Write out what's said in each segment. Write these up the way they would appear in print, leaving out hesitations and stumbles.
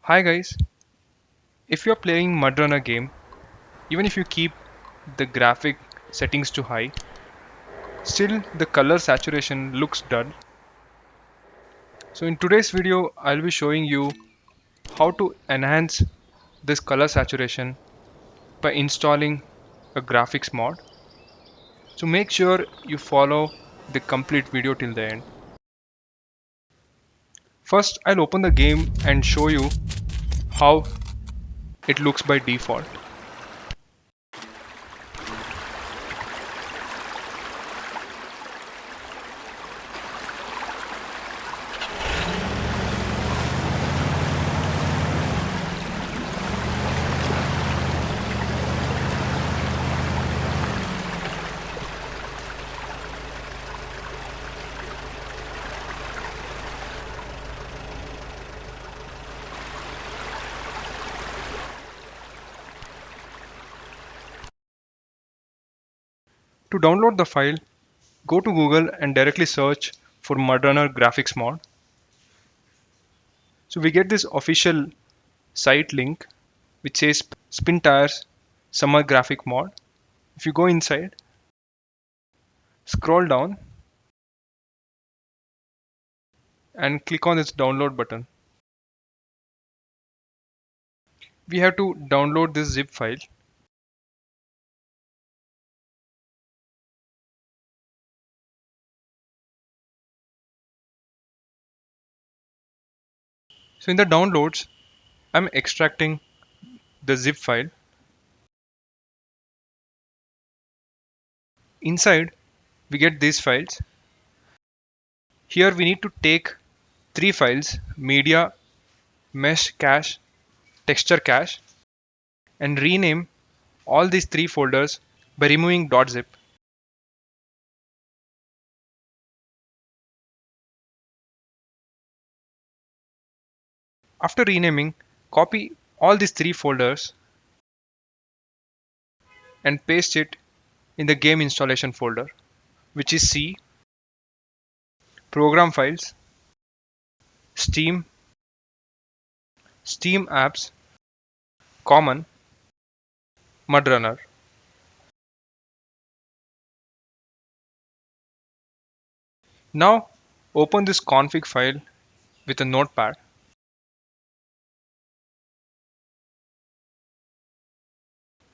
Hi guys, if you're playing MudRunner game, even if you keep the graphic settings to high, still the color saturation looks dull. So in today's video, I'll be showing you how to enhance this color saturation by installing a graphics mod. So make sure you follow the complete video till the end. First, I'll open the game and show you how it looks by default. To download the file, go to Google and directly search for MudRunner graphics mod. So we get this official site link which says Spintires summer graphic mod. If you go inside, scroll down and click on this download button. We have to download this zip file. So in the downloads, I'm extracting the zip file. Inside, we get these files. Here we need to take three files: media, mesh cache, texture cache, and rename all these three folders by removing .zip. After renaming, copy all these three folders and paste it in the game installation folder, which is C, program files, Steam, Steam apps, common, MudRunner. Now open this config file with a notepad.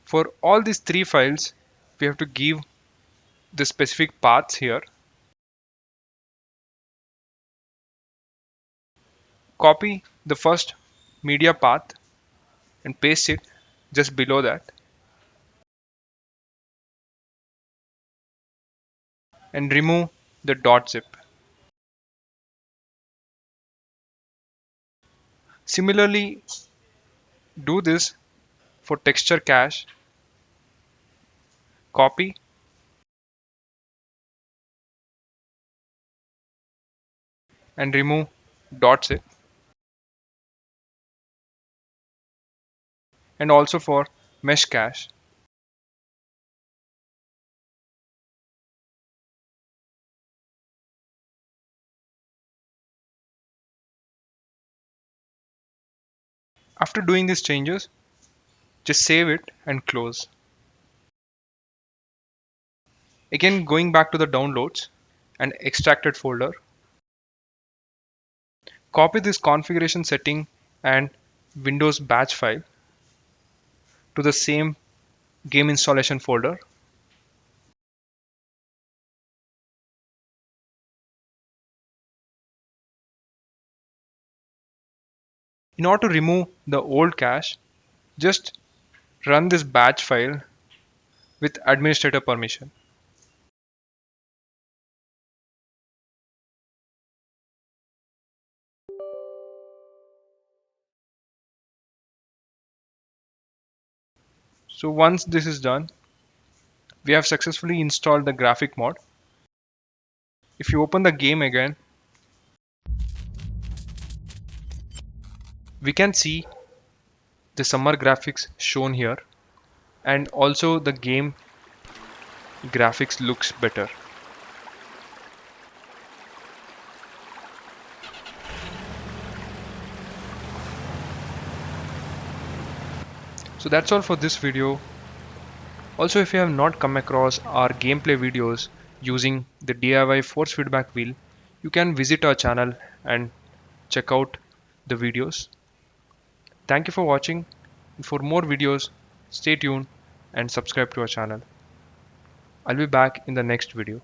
For all these three files, we have to give the specific paths here. Copy the first media path and paste it just below that, and remove the .zip. Similarly, do this for texture cache. Copy and remove .zip, and also for mesh cache. After doing these changes, just save it and close. Again, going back to the downloads and extracted folder, copy this configuration setting and Windows batch file to the same game installation folder. In order to remove the old cache, just run this batch file with administrator permission. So once this is done, we have successfully installed the graphic mod. If you open the game again, we can see the summer graphics shown here, and also the game graphics looks better. So that's all for this video. Also, if you have not come across our gameplay videos using the DIY force feedback wheel, you can visit our channel and check out the videos. Thank you for watching. For more videos, stay tuned and subscribe to our channel. I'll be back in the next video.